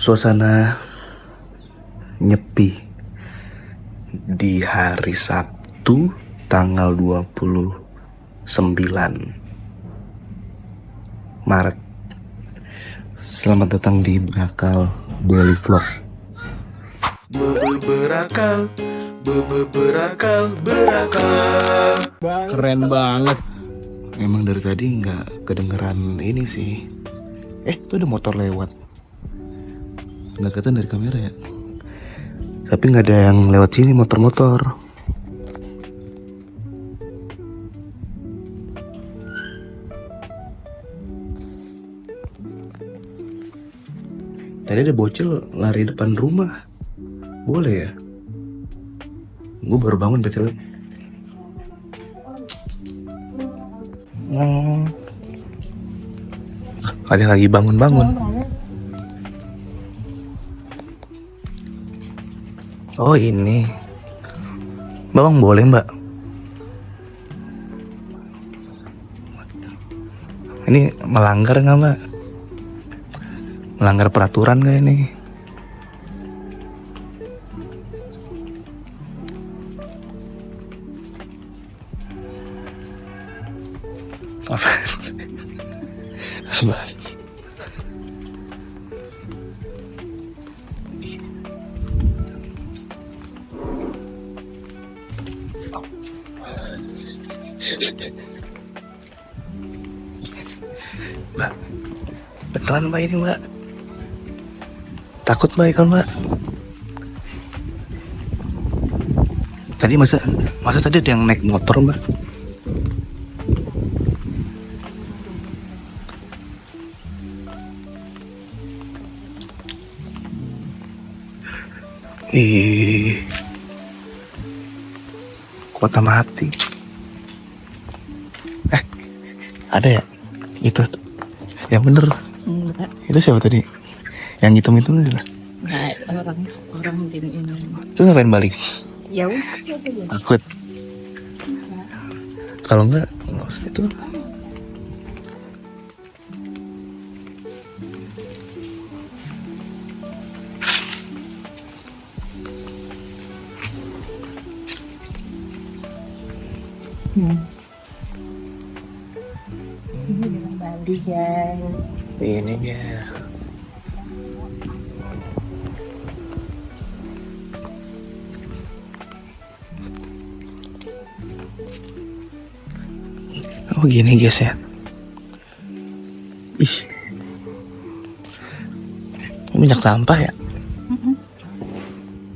Suasana nyepi di hari Sabtu tanggal 29 Maret. Selamat datang di Berakal Daily Vlog. Berakal. Keren banget. Emang dari tadi nggak kedengeran ini sih. Tuh ada motor lewat. Nggak kelihatan dari kamera ya. Tapi nggak ada yang lewat sini motor-motor. Tadi ada bocil lari depan rumah. Boleh ya? Gue baru bangun bocil. Ada yang lagi bangun-bangun. Oh ini. Bang boleh mbak? Ini melanggar nggak mbak? Melanggar peraturan nggak ini? Apa? Apa? Mbak, beneran mbak ini mbak? Takut mbak kalau mbak? Tadi masa tadi ada yang naik motor mbak? Ih, kota mati. Ada ya? Itu yang bener. Enggak. Itu siapa tadi? Yang hitam itu siapa? Nah, orang di ini. Terus ngapain balik? Ya udah. Takut. Kalau enggak usah itu. Ini dengan Bali guys. Ini guys. Oh gini guys ya. Ih. Banyak sampah ya?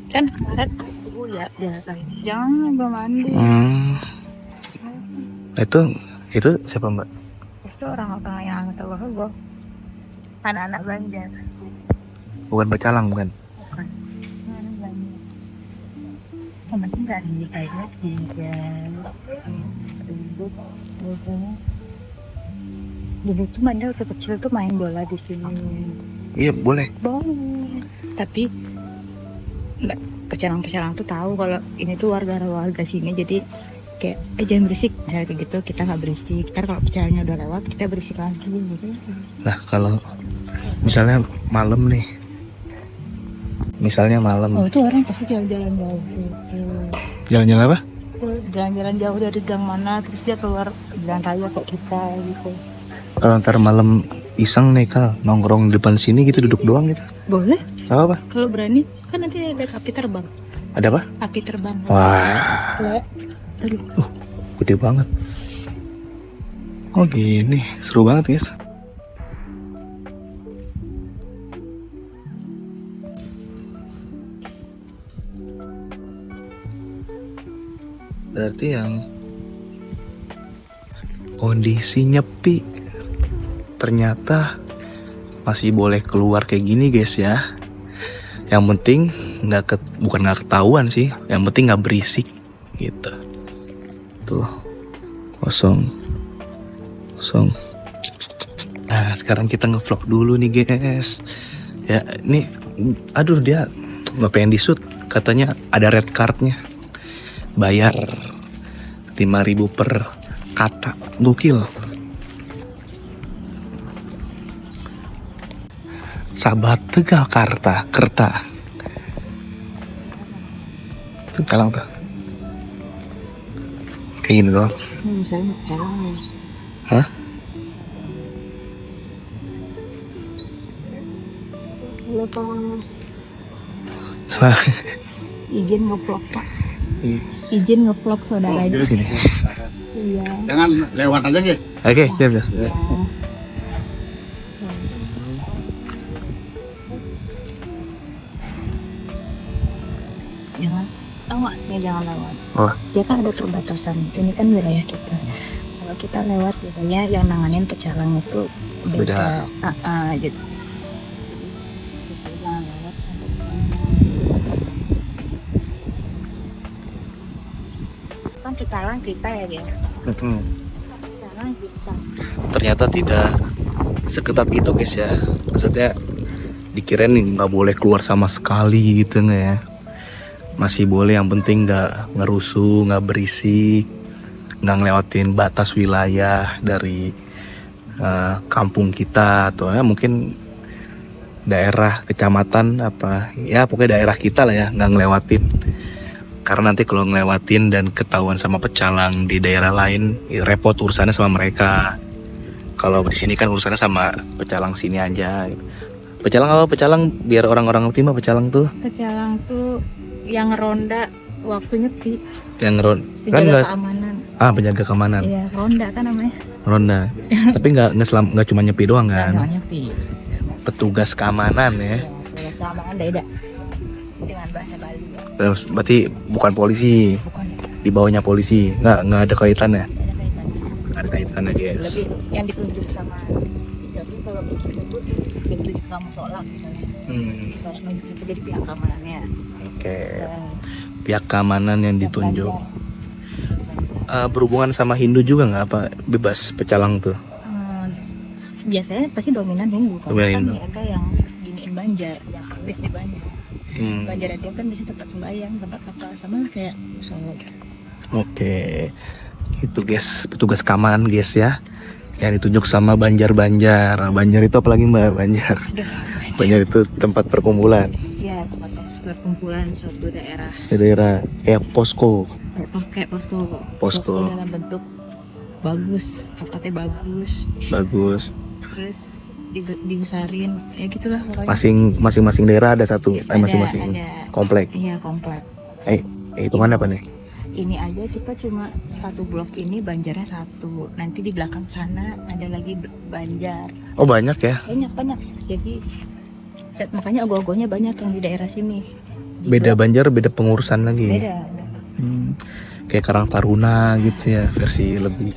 Kan kemarin aku lihat dia tadi jangan belum mandi. Itu siapa mbak? Itu orang-orang yang tahu gue. Anak-anak belanja. Bukan Bacalang bukan? Bukan. Anak-anak belanja. Masih nggak di kayaknya sih guys. Dulu tuh Manda waktu kecil tuh main bola di sini. Iya boleh. Boleh. Tapi pecalang-pecalang tuh tahu kalau ini tuh warga sini, jadi kayak jangan berisik, misalnya kayak gitu kita nggak berisik. Ntar kalau pecalangnya udah lewat kita berisik lagi gitu. Nah kalau misalnya malam nih, Oh itu orang pasti jalan-jalan jauh gitu. Jalan-jalan apa? Jalan-jalan jauh dari gang mana, terus dia keluar jalan raya kayak kita gitu. Kalau ntar malam iseng nih Kal, nongkrong di depan sini gitu, duduk doang gitu. Boleh. Apa? Kalau berani, kan nanti ada api terbang. Ada apa? Api terbang. Wah. Aduh. Gede banget. Oh gini, seru banget guys. Berarti yang kondisi nyepi ternyata masih boleh keluar kayak gini guys ya. Yang penting bukan nggak ketahuan sih, yang penting nggak berisik gitu. Tuh kosong. Nah sekarang kita ngevlog dulu nih guys. Ya ini, aduh dia nggak pengen di shoot, katanya ada red cardnya. Bayar 5.000 per kata, gokil. Sahabat Tegal Kerta. Kalang tuh. Kayak gini doang. Misalnya pecalang. Hah? Lupa izin ngevlog Pak. Izin ngevlog saudaranya. Sini. Iya. Jangan lewat aja gitu. Oke, siap. Jangan, tahu nggak sih jangan lewat. Oh. Dia kan ada perbatasan. Ini kan wilayah kita. Kalau kita lewat biasanya yang nanganin pecalang itu Beda. Gitu. Kita jangan lewat sampai ke sana. Kan pecalang kita ya dia. Pecalang kita. Ternyata tidak seketat itu guys ya. Maksudnya dikirain nih nggak boleh keluar sama sekali gitu nggak ya. Masih boleh, yang penting nggak ngerusuh, nggak berisik, nggak ngelewatin batas wilayah dari kampung kita atau ya mungkin daerah kecamatan apa ya, pokoknya daerah kita lah ya, nggak ngelewatin. Karena nanti kalau ngelewatin dan ketahuan sama pecalang di daerah lain, ya repot urusannya sama mereka. Kalau di sini kan urusannya sama pecalang sini aja. Pecalang apa? Pecalang biar orang-orang ngerti mah pecalang tuh Pecalang tuh yang ronda waktu nyepi, yang kan penjaga nggak keamanan. penjaga keamanan. Iya, ronda kan namanya. Ronda. Tapi nggak cuma nyepi doang kan. Nggak nyepi. Petugas keamanan ya. Penjaga keamanan beda dengan bahasa Bali. Terus berarti bukan polisi, Bukan, di bawahnya polisi. Nggak ada kaitannya. ada kaitannya. Nggak ada kaitannya guys. Lebih yang ditunjuk sama tapi kalau begitu tuh ditunjuk kamu sholat misalnya. Harus nunjuk siapa jadi pihak keamanannya. Oke. Dan Pihak keamanan yang ditunjuk. Banjar. Berhubungan sama Hindu juga nggak, apa bebas pecalang tuh? Biasanya pasti dominan Hindu kan, Dominan kan Hindu. mereka yang giniin Banjar, yang aktif di Banjar. Banjar dia kan bisa tempat sembahyang, tempat apa sama kayak Solo. Oke. Itu guys, petugas keamanan guys ya. Yang ditunjuk sama Banjar. Banjar itu apalagi Mbak? Banjar. Banjar itu tempat perkumpulan. Iya, tempat perkumpulan suatu daerah. Di daerah kayak posko. Kayak posko. Posko. Dalam bentuk bagus, tempatnya bagus. Bagus. Terus dibesarin, ya gitulah pokoknya. Masing-masing daerah ada satu, masing-masing ada. komplek. Iya, komplek. Hitungan apa nih? Ini aja kita cuma satu blok ini Banjarnya satu. Nanti di belakang sana ada lagi Banjar. Oh banyak ya? Banyak. Jadi makanya ogoh-ogohnya banyak yang di daerah sini. Di Beda blok, Banjar, beda pengurusan lagi. beda. Kayak Karang Taruna gitu ya, versi lebih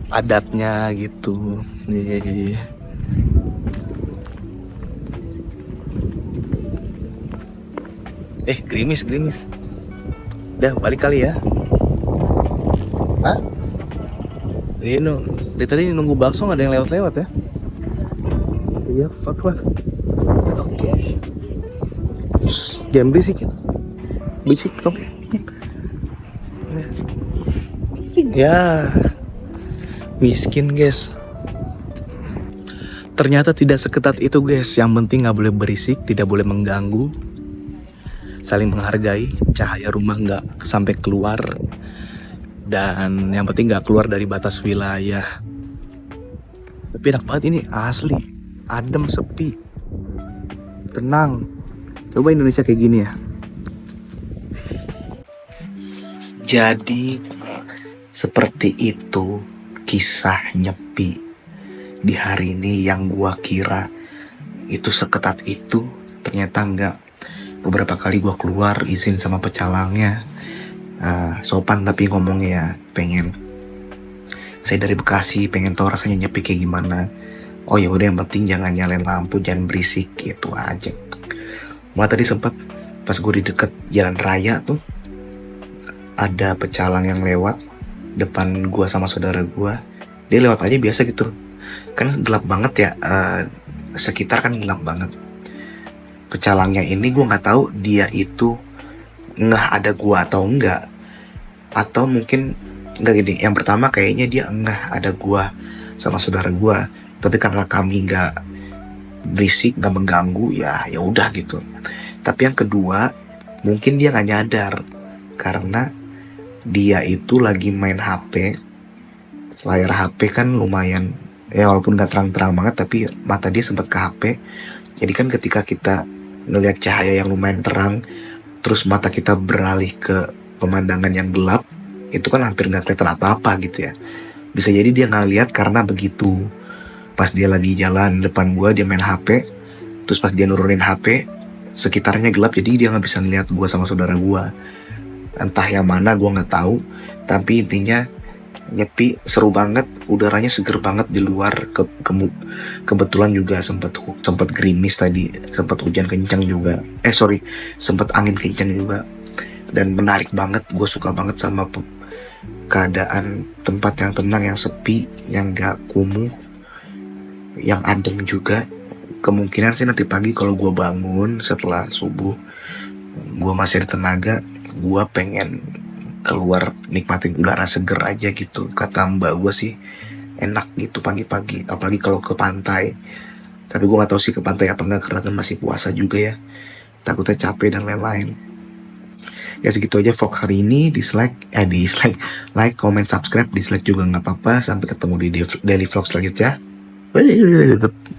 adatnya gitu. Iya. Gerimis. Udah balik kali ya. Hah? Dari tadi nunggu bakso nggak ada yang lewat ya? Iya, fuck lah. Oke. Jangan berisik dong. Miskin. Ya, miskin guys. Ternyata tidak seketat itu guys. Yang penting nggak boleh berisik, tidak boleh mengganggu, saling menghargai, cahaya rumah nggak sampai keluar, dan yang penting nggak keluar dari batas wilayah. Tapi enak banget ini, asli, adem, sepi, tenang. Coba Indonesia kayak gini ya. Jadi seperti itu kisah nyepi di hari ini yang gua kira itu seketat itu, ternyata enggak. Beberapa kali gua keluar izin sama pecalangnya, sopan tapi ngomongnya ya pengen, saya dari Bekasi pengen tahu rasanya nyepi kayak gimana. Oh ya udah, yang penting jangan nyalain lampu, jangan berisik, gitu aja. Malah tadi sempat pas gue di deket jalan raya tuh ada pecalang yang lewat depan gua sama saudara gua. Dia lewat aja biasa gitu, kan gelap banget ya, sekitar kan gelap banget. Pecalangnya ini gue nggak tahu dia itu ngeh ada gua atau enggak, atau mungkin enggak gini. Yang pertama kayaknya dia ngeh ada gua sama saudara gua, tapi karena kami nggak berisik, nggak mengganggu, ya ya udah gitu. Tapi yang kedua, mungkin dia nggak nyadar karena dia itu lagi main HP. Layar HP kan lumayan, ya walaupun nggak terang-terang banget, tapi mata dia sempat ke HP. Jadi kan ketika kita ngelihat cahaya yang lumayan terang, terus mata kita beralih ke pemandangan yang gelap, itu kan hampir nggak kelihatan apa-apa gitu ya. Bisa jadi dia nggak lihat karena begitu. Pas dia lagi jalan depan gua, dia main HP. Terus pas dia nurunin HP, sekitarnya gelap, jadi dia nggak bisa ngeliat gua sama saudara gua. Entah yang mana gua nggak tahu. Tapi intinya nyepi, seru banget, udaranya seger banget di luar. Kebetulan juga sempat gerimis tadi, sempat hujan kencang juga. Sempat angin kencang juga. Dan menarik banget, gue suka banget sama keadaan tempat yang tenang, yang sepi, yang gak kumuh, yang adem juga. Kemungkinan sih nanti pagi kalau gue bangun setelah subuh, gue masih ada tenaga, gue pengen keluar nikmatin udara seger aja gitu. Kata mbak gue sih enak gitu pagi-pagi, apalagi kalau ke pantai. Tapi gue gak tahu sih ke pantai apa enggak, karena kan masih puasa juga ya, takutnya capek dan lain-lain. Ya segitu aja vlog hari ini. Dislike, like, comment, subscribe. Dislike juga nggak apa-apa. Sampai ketemu di daily vlog selanjutnya. Bye.